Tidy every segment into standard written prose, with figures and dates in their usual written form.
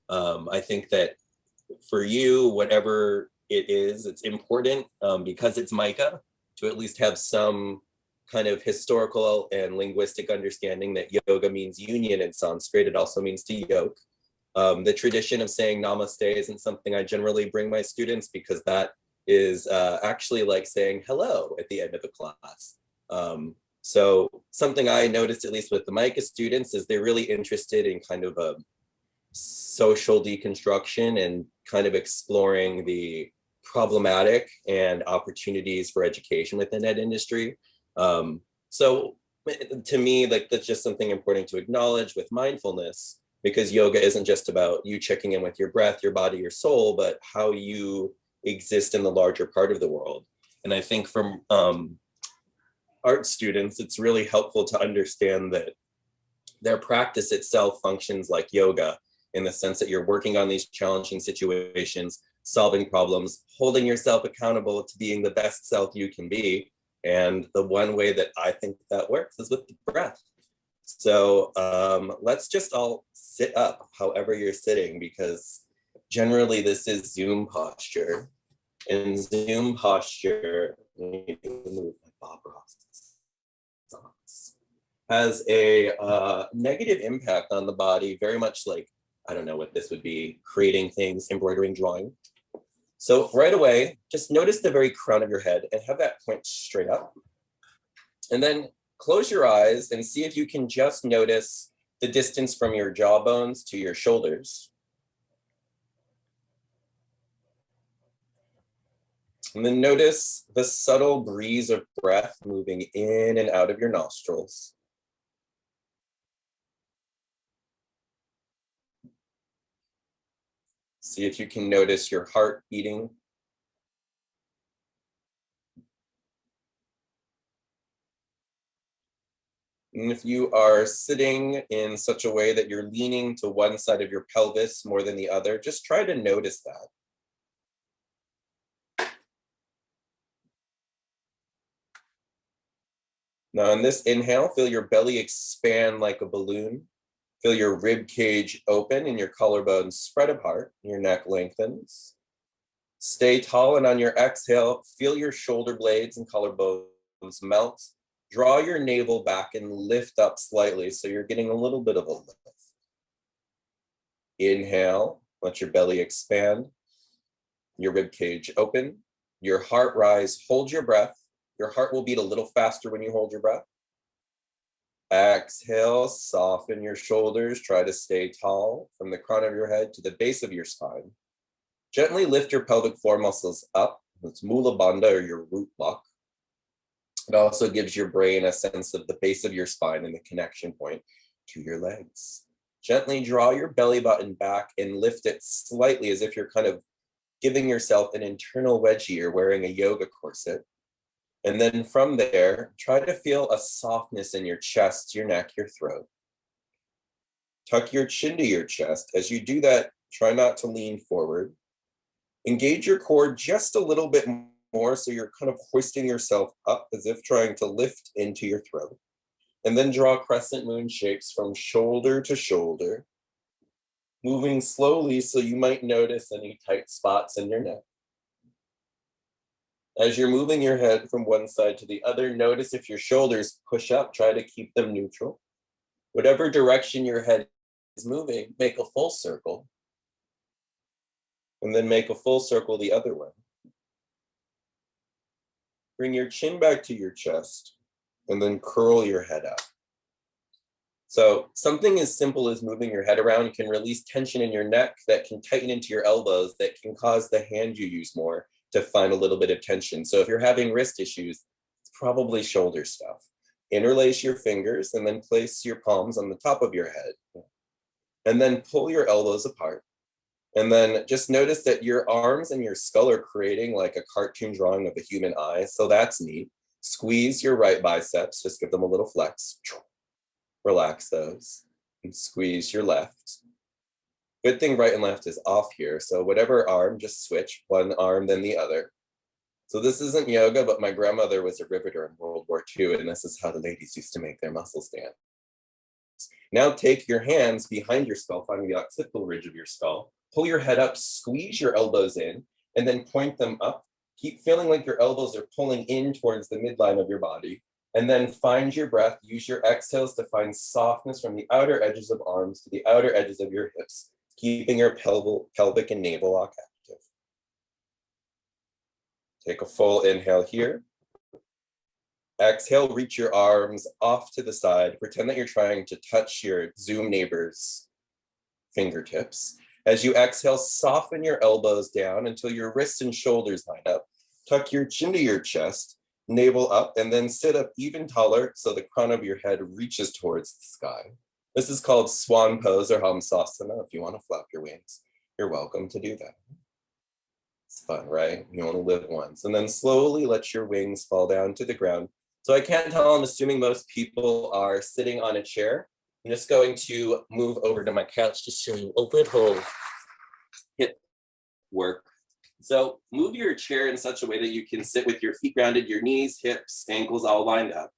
I think that for you, whatever it is, it's important because it's Micah to at least have some kind of historical and linguistic understanding that yoga means union in Sanskrit. It also means to yoke. The tradition of saying namaste isn't something I generally bring my students because that is actually like saying hello at the end of a class. So something I noticed, at least with the Micah students, is they're really interested in kind of a social deconstruction and kind of exploring the problematic and opportunities for education within that industry. So to me, like that's just something important to acknowledge with mindfulness, because yoga isn't just about you checking in with your breath, your body, your soul, but how you exist in the larger part of the world. And I think from art students, it's really helpful to understand that their practice itself functions like yoga in the sense that you're working on these challenging situations, solving problems, holding yourself accountable to being the best self you can be. And the one way that I think that works is with the breath. So let's just all sit up however you're sitting, because generally this is Zoom posture. In Zoom posture, let me move my Bob Ross socks, has a negative impact on the body, very much like, I don't know what this would be, creating things, embroidering, drawing. So right away, just notice the very crown of your head and have that point straight up. And then close your eyes and see if you can just notice the distance from your jawbones to your shoulders. And then notice the subtle breeze of breath moving in and out of your nostrils. See if you can notice your heart beating. And if you are sitting in such a way that you're leaning to one side of your pelvis more than the other, just try to notice that. Now on this inhale, feel your belly expand like a balloon. Feel your rib cage open and your collarbones spread apart. Your neck lengthens. Stay tall, and on your exhale, feel your shoulder blades and collarbones melt. Draw your navel back and lift up slightly so you're getting a little bit of a lift. Inhale, let your belly expand. Your rib cage open. Your heart rise, hold your breath. Your heart will beat a little faster when you hold your breath. Exhale, soften your shoulders. Try to stay tall from the crown of your head to the base of your spine. Gently lift your pelvic floor muscles up. It's Mula Bandha, or your root block. It also gives your brain a sense of the base of your spine and the connection point to your legs. Gently draw your belly button back and lift it slightly as if you're kind of giving yourself an internal wedgie or wearing a yoga corset. And then from there, try to feel a softness in your chest, your neck, your throat. Tuck your chin to your chest. As you do that, try not to lean forward. Engage your core just a little bit more so you're kind of hoisting yourself up as if trying to lift into your throat. And then draw crescent moon shapes from shoulder to shoulder, moving slowly so you might notice any tight spots in your neck. As you're moving your head from one side to the other, notice if your shoulders push up, try to keep them neutral. Whatever direction your head is moving, make a full circle. And then make a full circle the other way. Bring your chin back to your chest and then curl your head up. So something as simple as moving your head around can release tension in your neck that can tighten into your elbows, that can cause the hand you use more to find a little bit of tension. So if you're having wrist issues, it's probably shoulder stuff. Interlace your fingers and then place your palms on the top of your head. And then pull your elbows apart. And then just notice that your arms and your skull are creating like a cartoon drawing of a human eye. So that's neat. Squeeze your right biceps, just give them a little flex. Relax those. And squeeze your left. Good thing right and left is off here. So whatever arm, just switch one arm, then the other. So this isn't yoga, but my grandmother was a riveter in World War II, and this is how the ladies used to make their muscles dance. Now take your hands behind your skull, finding the occipital ridge of your skull. Pull your head up, squeeze your elbows in, and then point them up. Keep feeling like your elbows are pulling in towards the midline of your body. And then find your breath. Use your exhales to find softness from the outer edges of arms to the outer edges of your hips, keeping your pelvic and navel lock active. Take a full inhale here. Exhale, reach your arms off to the side. Pretend that you're trying to touch your Zoom neighbor's fingertips. As you exhale, soften your elbows down until your wrists and shoulders line up. Tuck your chin to your chest, navel up, and then sit up even taller so the crown of your head reaches towards the sky. This is called swan pose or Hamsasana. If you want to flap your wings, you're welcome to do that. It's fun, right? You only live once. And then slowly let your wings fall down to the ground. So I can't tell, I'm assuming most people are sitting on a chair. I'm just going to move over to my couch to show you a little hip work. So move your chair in such a way that you can sit with your feet grounded, your knees, hips, ankles all lined up.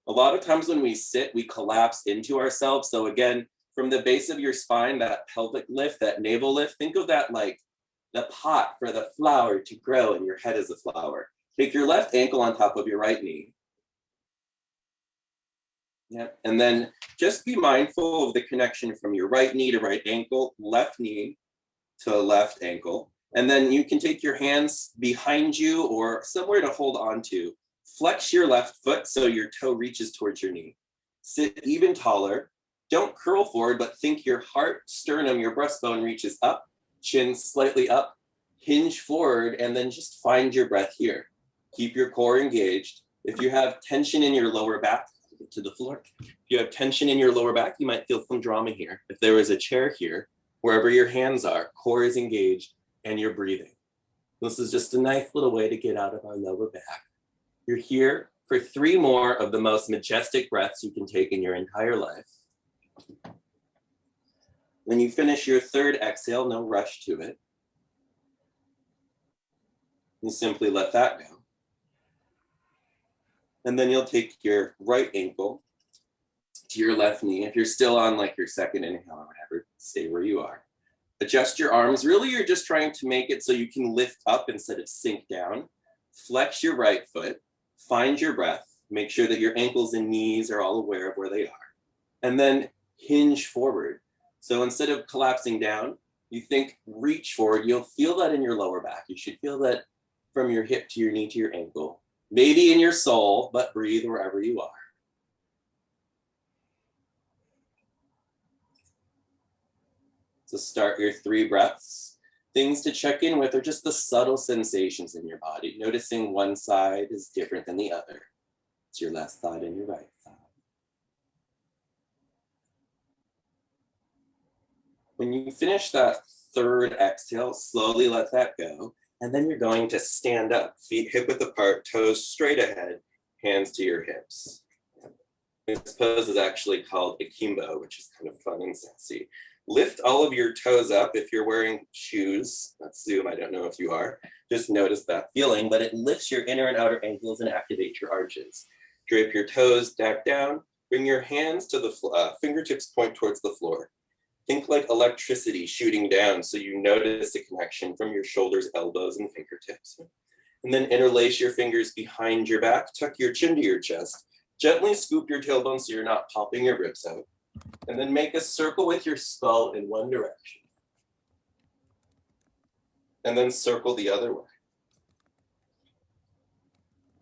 A lot of times when we sit, we collapse into ourselves. So again, from the base of your spine, that pelvic lift, that navel lift, think of that like the pot for the flower to grow and your head is a flower. Take your left ankle on top of your right knee. Yeah, and then just be mindful of the connection from your right knee to right ankle, left knee to left ankle. And then you can take your hands behind you or somewhere to hold on to. Flex your left foot so your toe reaches towards your knee. Sit even taller. Don't curl forward, but think your heart, sternum, your breastbone reaches up, chin slightly up, hinge forward, and then just find your breath here. Keep your core engaged. If you have tension in your lower back, to the floor. If you have tension in your lower back, you might feel some drama here. If there was a chair here, wherever your hands are, core is engaged and you're breathing. This is just a nice little way to get out of our lower back. You're here for 3 more of the most majestic breaths you can take in your entire life. When you finish your 3rd exhale, no rush to it. You simply let that go. And then you'll take your right ankle to your left knee. If you're still on like your 2nd inhale or whatever, stay where you are. Adjust your arms. Really, you're just trying to make it so you can lift up instead of sink down. Flex your right foot. Find your breath. Make sure that your ankles and knees are all aware of where they are. And then hinge forward. So instead of collapsing down, you think reach forward. You'll feel that in your lower back. You should feel that from your hip to your knee to your ankle. Maybe in your soul, but breathe wherever you are. So start your 3 breaths. Things to check in with are just the subtle sensations in your body. Noticing one side is different than the other. It's your left side and your right side. When you finish that 3rd exhale, slowly let that go. And then you're going to stand up, feet hip width apart, toes straight ahead, hands to your hips. This pose is actually called akimbo, which is kind of fun and sassy. Lift all of your toes up. If you're wearing shoes, that's Zoom, I don't know if you are, just notice that feeling, but it lifts your inner and outer ankles and activates your arches. Drape your toes back down, bring your hands to the fingertips point towards the floor. Think like electricity shooting down so you notice the connection from your shoulders, elbows, and fingertips. And then interlace your fingers behind your back, tuck your chin to your chest, gently scoop your tailbone so you're not popping your ribs out. And then make a circle with your skull in one direction. And then circle the other way.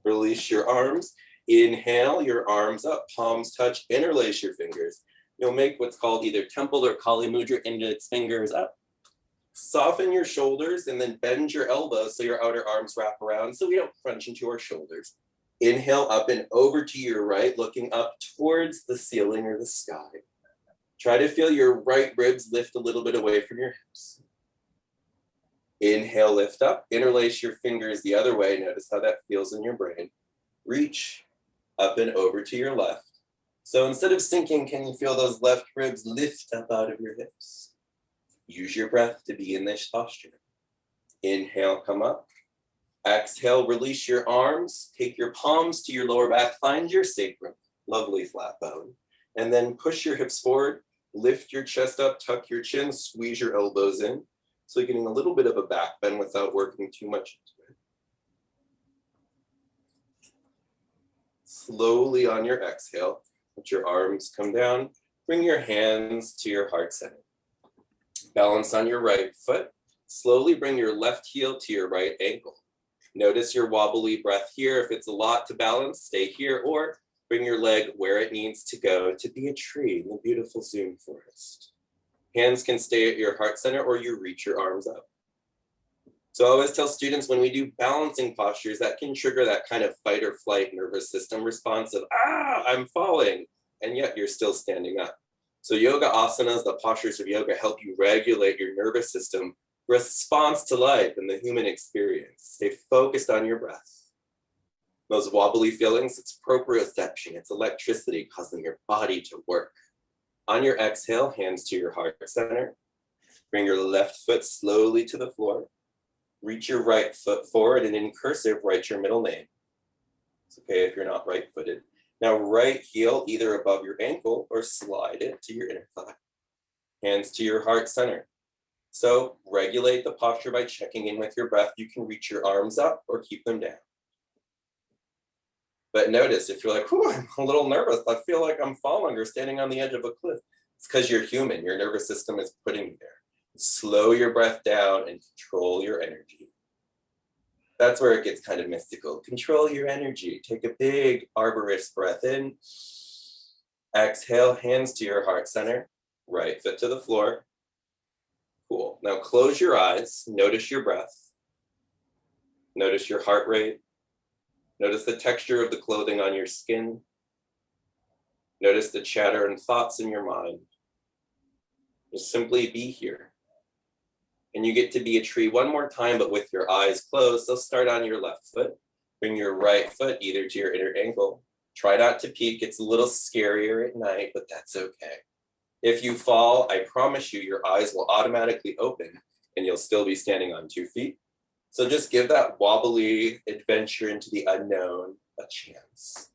Release your arms. Inhale, your arms up, palms touch, interlace your fingers. You'll make what's called either temple or Kali Mudra, index fingers up. Soften your shoulders and then bend your elbows so your outer arms wrap around so we don't crunch into our shoulders. Inhale up and over to your right, looking up towards the ceiling or the sky. Try to feel your right ribs lift a little bit away from your hips. Inhale, lift up, interlace your fingers the other way. Notice how that feels in your brain. Reach up and over to your left. So instead of sinking, can you feel those left ribs lift up out of your hips? Use your breath to be in this posture. Inhale, come up. Exhale, release your arms, take your palms to your lower back, find your sacrum, lovely flat bone, and then push your hips forward, lift your chest up, tuck your chin, squeeze your elbows in. So you're getting a little bit of a back bend without working too much into it. Slowly on your exhale, let your arms come down, bring your hands to your heart center. Balance on your right foot, slowly bring your left heel to your right ankle. Notice your wobbly breath here. If it's a lot to balance, stay here, or bring your leg where it needs to go to be a tree in the beautiful Zoom forest. Hands can stay at your heart center or you reach your arms up. So I always tell students when we do balancing postures, that can trigger that kind of fight or flight nervous system response of, I'm falling, and yet you're still standing up. So yoga asanas, the postures of yoga, help you regulate your nervous system response to life and the human experience. Stay focused on your breath. Those wobbly feelings, it's proprioception, it's electricity causing your body to work. On your exhale, hands to your heart center. Bring your left foot slowly to the floor. Reach your right foot forward and in cursive, write your middle name. It's okay if you're not right-footed. Now right heel either above your ankle or slide it to your inner thigh. Hands to your heart center. So regulate the posture by checking in with your breath. You can reach your arms up or keep them down. But notice if you're like, I'm a little nervous, I feel like I'm falling or standing on the edge of a cliff. It's because you're human. Your nervous system is putting you there. Slow your breath down and control your energy. That's where it gets kind of mystical. Control your energy. Take a big arborist breath in. Exhale, hands to your heart center. Right foot to the floor. Cool. Now close your eyes. Notice your breath. Notice your heart rate. Notice the texture of the clothing on your skin. Notice the chatter and thoughts in your mind. Just simply be here. And you get to be a tree one more time, but with your eyes closed. So start on your left foot. Bring your right foot either to your inner ankle. Try not to peek. It's a little scarier at night, but that's okay. If you fall, I promise you, your eyes will automatically open and you'll still be standing on 2 feet. So just give that wobbly adventure into the unknown a chance.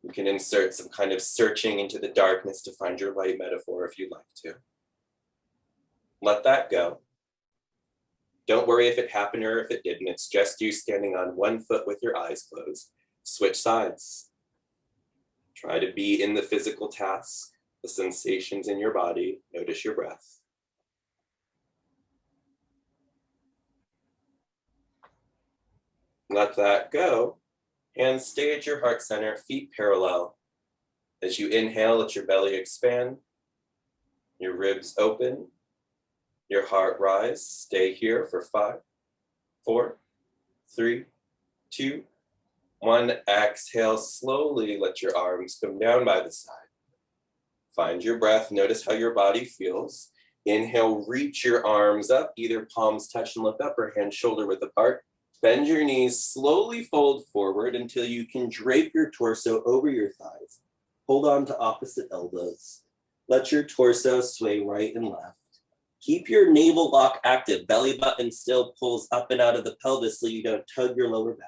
You can insert some kind of searching into the darkness to find your light metaphor if you'd like to. Let that go. Don't worry if it happened or if it didn't. It's just you standing on 1 foot with your eyes closed. Switch sides. Try to be in the physical task, the sensations in your body. Notice your breath. Let that go. Hands stay at your heart center, feet parallel. As you inhale, let your belly expand. Your ribs open. Your heart rise. Stay here for 5, 4, 3, 2, 1. Exhale slowly. Let your arms come down by the side. Find your breath. Notice how your body feels. Inhale, reach your arms up. Either palms touch and lift up or hands shoulder width apart. Bend your knees, slowly fold forward until you can drape your torso over your thighs. Hold on to opposite elbows. Let your torso sway right and left. Keep your navel lock active. Belly button still pulls up and out of the pelvis so you don't tug your lower back.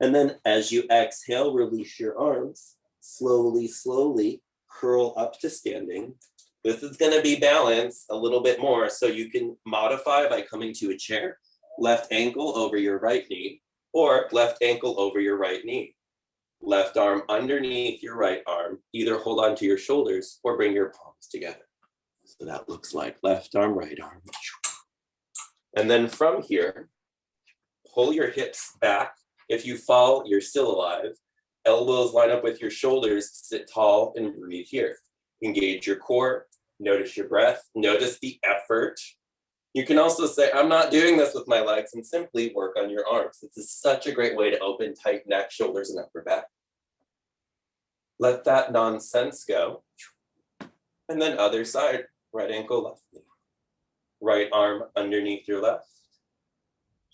And then as you exhale, release your arms. Slowly, slowly curl up to standing. This is going to be balanced a little bit more, so you can modify by coming to a chair. Left ankle over your right knee, or left ankle over your right knee. Left arm underneath your right arm. Either hold on to your shoulders or bring your palms together. So that looks like left arm, right arm. And then from here, pull your hips back. If you fall, you're still alive. Elbows line up with your shoulders, sit tall and breathe here. Engage your core, notice your breath, notice the effort. You can also say, I'm not doing this with my legs, and simply work on your arms. This is such a great way to open tight neck, shoulders, and upper back. Let that nonsense go. And then other side, right ankle, left knee. Right arm underneath your left.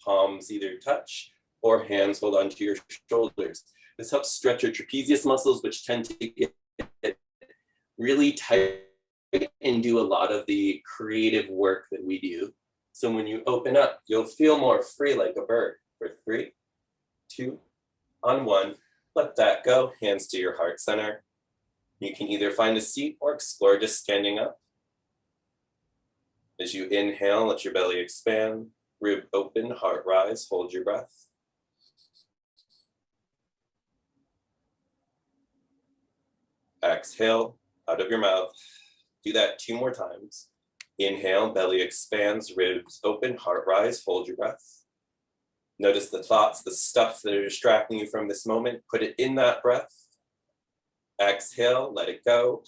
Palms either touch or hands hold onto your shoulders. This helps stretch your trapezius muscles, which tend to get really tight and do a lot of the creative work that we do. So when you open up, you'll feel more free like a bird. For 3, 2, on 1. Let that go. Hands to your heart center. You can either find a seat or explore just standing up. As you inhale, let your belly expand, rib open, heart rise, hold your breath. Exhale out of your mouth. Do that 2 more times. Inhale, belly expands, ribs open, heart rise, hold your breath. Notice the thoughts, the stuff that are distracting you from this moment. Put it in that breath. Exhale, let it go.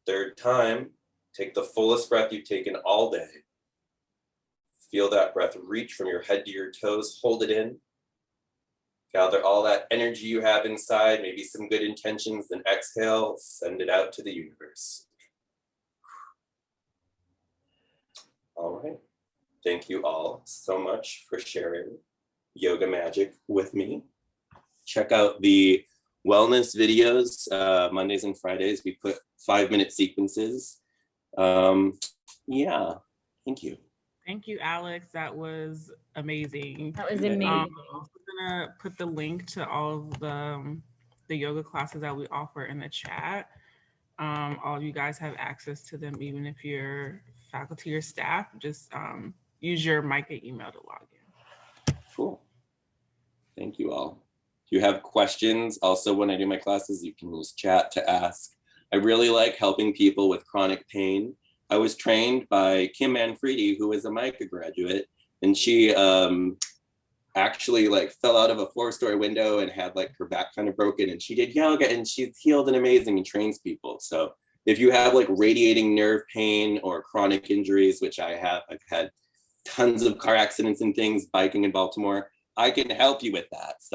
3rd time, take the fullest breath you've taken all day. Feel that breath reach from your head to your toes. Hold it in. Gather all that energy you have inside, maybe some good intentions, then exhale, send it out to the universe. All right. Thank you all so much for sharing yoga magic with me. Check out the wellness videos, Mondays and Fridays. We put 5-minute sequences. Yeah, thank you. Thank you, Alex. That was amazing. That was amazing. I'm gonna put the link to all of the yoga classes that we offer in the chat. All of you guys have access to them, even if you're faculty or staff. Just use your Micah email to log in. Cool. Thank you all. If you have questions, also when I do my classes, you can use chat to ask. I really like helping people with chronic pain. I was trained by Kim Manfredi, who is a Micah graduate, and she actually like fell out of a 4-story window and had like her back kind of broken, and she did yoga and she's healed and amazing and trains people. So if you have like radiating nerve pain or chronic injuries, which I have, I've had tons of car accidents and things biking in Baltimore, I can help you with that.